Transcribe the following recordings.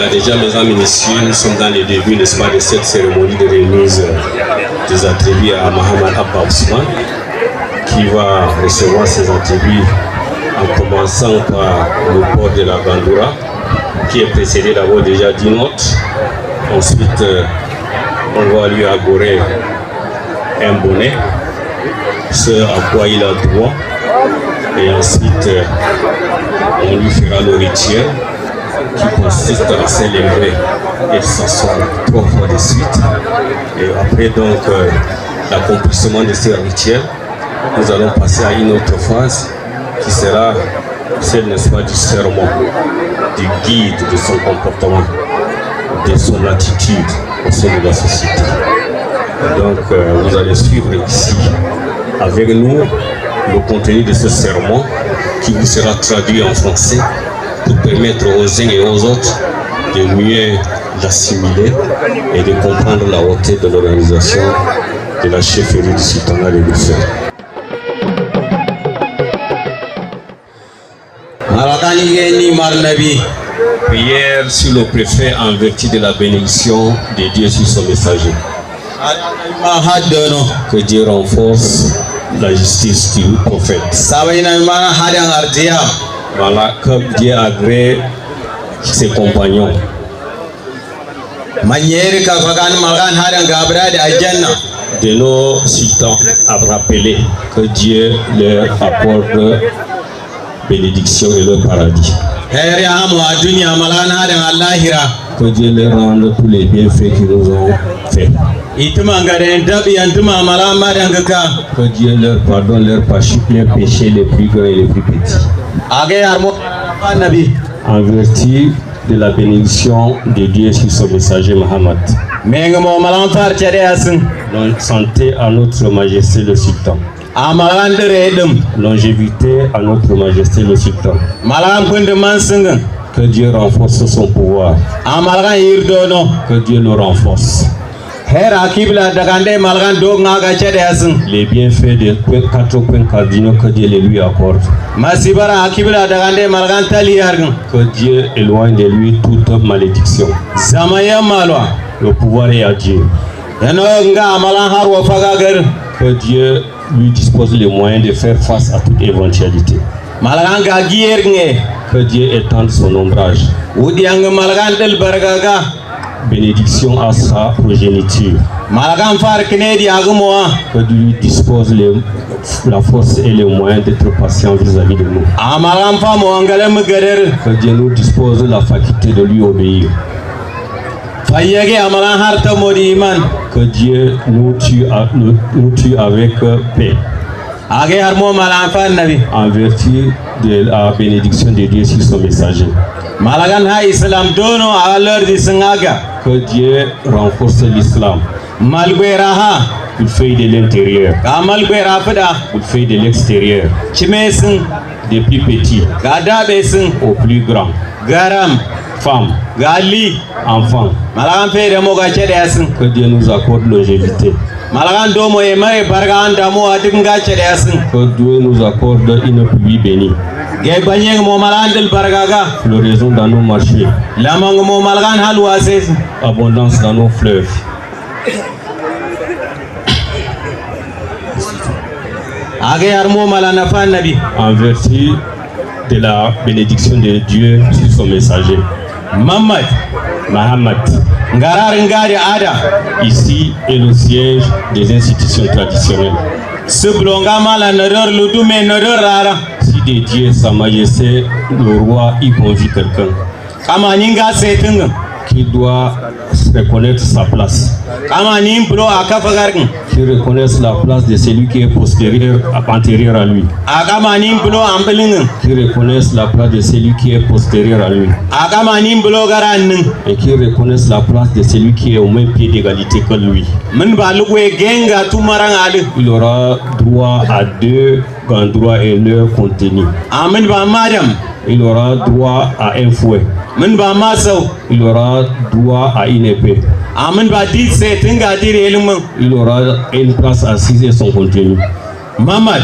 Voilà, déjà, mesdames et messieurs, nous sommes dans les débuts, n'est-ce pas, de cette cérémonie de remise des attributs à Mohamed Abba Ousmane, qui va recevoir ses attributs en commençant par le port de la Gandoura, qui est précédé d'abord déjà d'une autre. Ensuite, on va lui arborer un bonnet, ce à quoi il a droit. Et ensuite, on lui fera le rituel qui consiste à s'élever et s'asseoir 3 fois de suite. Et après donc l'accomplissement de ce rituel, nous allons passer à une autre phase qui sera celle, n'est-ce pas, du serment, du guide de son comportement, de son attitude au sein de la société. Donc vous allez suivre ici avec nous le contenu de ce serment qui vous sera traduit en français pour permettre aux uns et aux autres de mieux l'assimiler et de comprendre la hauteur de l'organisation de la chefferie du sultanat de Gouffé. Prière sur le préfet en vertu de la bénédiction de Dieu sur son messager. Que Dieu renforce la justice du prophète. Voilà, que Dieu agrée ses compagnons. De nos sultans à rappeler que Dieu leur apporte bénédiction et leur paradis. Que Dieu leur rende tous les bienfaits qu'ils nous ont faits. Que Dieu leur pardonne leurs péchés les plus grands et les plus petits. En vertu de la bénédiction de Dieu sur son messager Mohammed. Santé à notre majesté le sultan. Longévité à notre majesté le sultan. Que Dieu renforce son pouvoir. Que Dieu le renforce. Les bienfaits des 4 points cardinaux que Dieu les lui accorde. Que Dieu éloigne de lui toute malédiction. Le pouvoir est à Dieu. Que Dieu lui dispose les moyens de faire face à toute éventualité. Que Dieu étende son ombrage. Bénédiction à sa progéniture. Que Dieu lui dispose la force et les moyens d'être patient vis-à-vis de nous. Que Dieu nous dispose la faculté de lui obéir. Que Dieu nous tue avec paix. En vertu de la bénédiction de Dieu sur son messager. Que Dieu renforce l'islam. Il fait de l'intérieur. Il fait de l'extérieur. Des plus petits aux plus grands. Femmes, enfants. Que Dieu nous accorde longévité. Que Dieu nous accorde une pluie bénie. Floraison dans nos marchés. Abondance dans nos fleuves. En vertu de la bénédiction de Dieu sur son messager. Mohamed. Ici est le siège des institutions traditionnelles. Si de Dieu, Sa Majesté, le roi, y convie quelqu'un qui doit reconnaître sa place. Qui reconnaisse la place de celui qui est antérieur à lui. Qui reconnaisse la place de celui qui est postérieur à lui. Et qui reconnaisse la place de celui qui est au même pied d'égalité que lui. Il aura droit à 2 endroits et leur contenu. Il aura droit à un fouet. Il aura droit à une épée. Il aura une place assise et son contenu. Mohamed.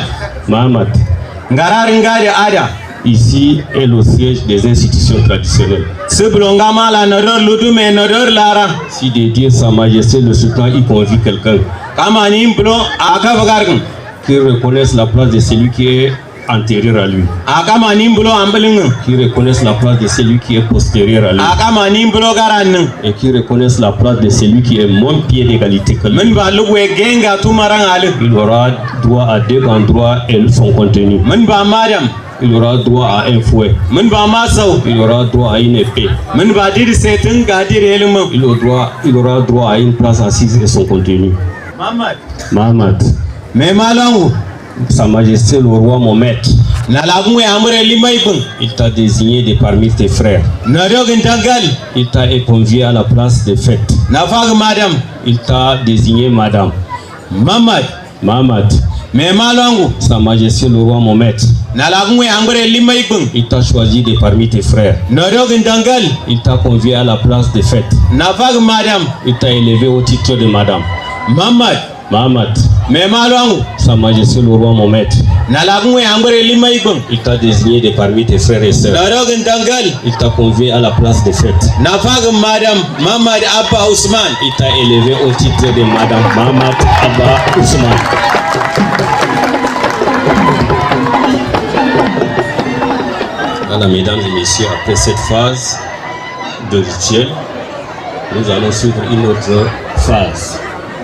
Ici est le siège des institutions traditionnelles. Si dédié Sa Majesté le Sultan y convie quelqu'un qui reconnaisse la place de celui qui est antérieur à lui, qui reconnaisse la place de celui qui est postérieur à lui, et qui reconnaisse la place de celui qui est mon pied d'égalité que lui. Il aura droit à deux endroits et son contenu. Il aura droit à un fouet. Il aura droit à une épée. Il aura droit à une place assise et son contenu. Mahamad. Sa Majesté le roi, mon maître, il t'a désigné de parmi tes frères. Il t'a convié à la place des fêtes. Il t'a désigné madame. Mahamad. Sa Majesté le roi, mon maître, il t'a choisi de parmi tes frères. Il t'a convié à la place des fêtes. Il t'a élevé au titre de madame. Mahamad. Sa Majesté le roi, mon maître, il t'a désigné de parmi tes frères et sœurs. Il t'a convié à la place des fêtes. Il t'a élevé au titre de madame Mahamad Abba Ousmane. Voilà, mesdames et messieurs, après cette phase de rituel, nous allons suivre une autre phase,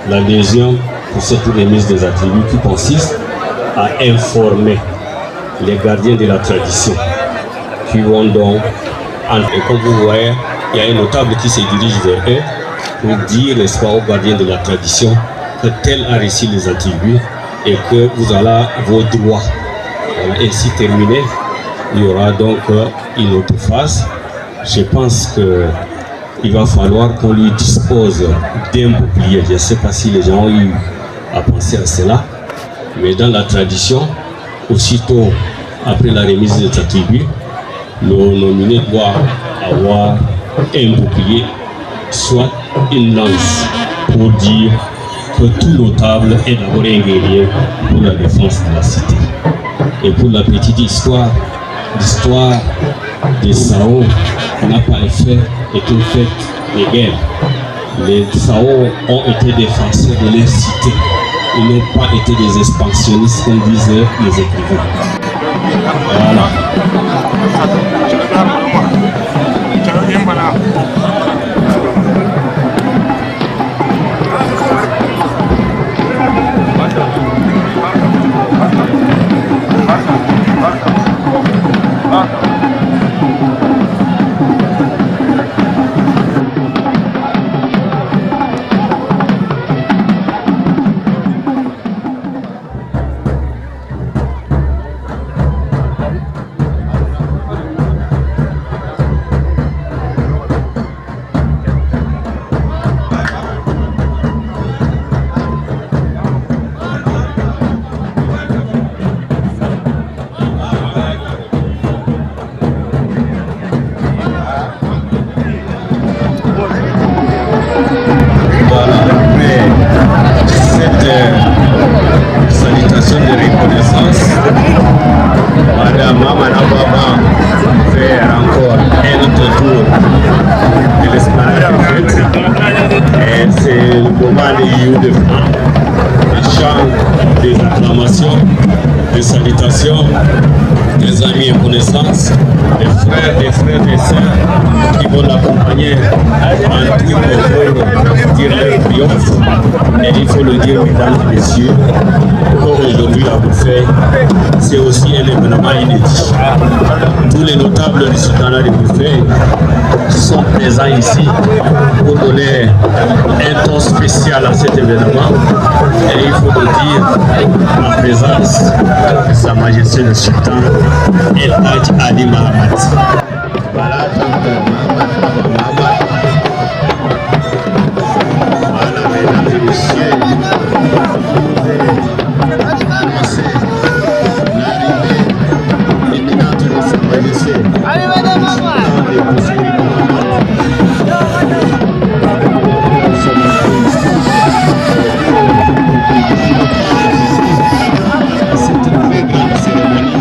l'adhésion pour cette remise des attributs qui consiste à informer les gardiens de la tradition qui vont donc, et comme vous voyez, il y a un notable qui se dirige vers eux pour dire, n'est-ce pas, aux gardiens de la tradition que tel a reçu les attributs et que vous avez vos droits. Voilà, ainsi terminé. Il y aura donc une autre phase. Je pense qu'il va falloir qu'on lui dispose d'un bouclier. Je ne sais pas si les gens ont eu à penser à cela, mais dans la tradition, aussitôt après la remise des attributs, le nominé doit avoir un bouclier, soit une lance, pour dire que tout notable est d'abord un guerrier pour la défense de la cité. Et pour la petite histoire, l'histoire des Sao n'a pas été faite de guerre. Les Sao ont été défenseurs de leur cité. Ils n'ont pas été des expansionnistes comme disaient les écrivains. Voilà. Salutation de reconnaissance. Madame Maman Ababa fait encore un autre tour de l'esplanade de fête. Et c'est le moment de francs, des chants, des acclamations, des salutations, des amis et connaissances, des frères et sœurs qui vont l'accompagner en tout pour dire leur triomphe. Et il faut le dire, mesdames et messieurs, qu'aujourd'hui la Bouffée, c'est aussi un événement inédit. Tous les notables du sultanat de Bouffée sont présents ici pour donner un ton spécial à cet événement. Et il faut le dire, la présence de Sa Majesté le Sultan El Hadj Ali Mahamad. Voilà, mesdames et messieurs, l'arrivée imminente de Sa Majesté. Allez, madame Mahamad. C'est une très grande cérémonie.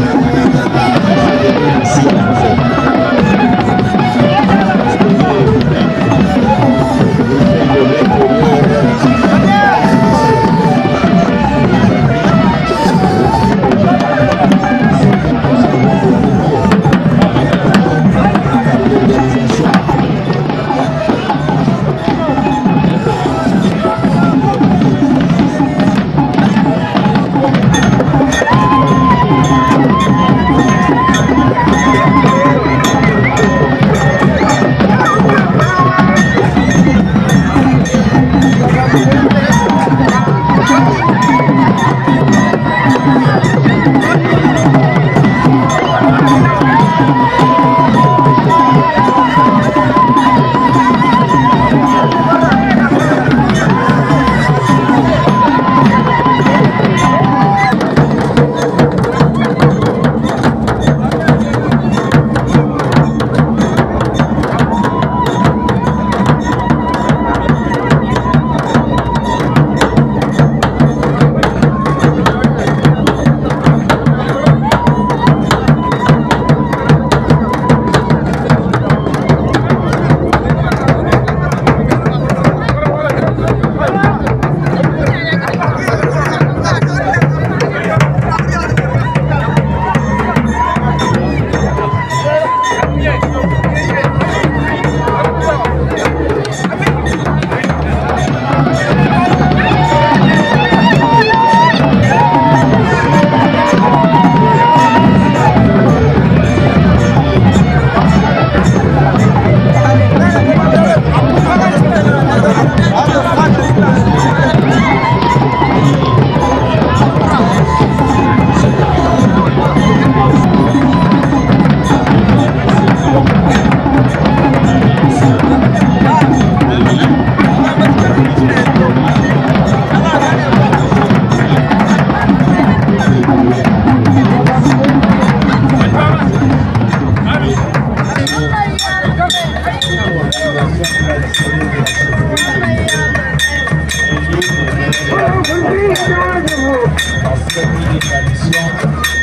tradition.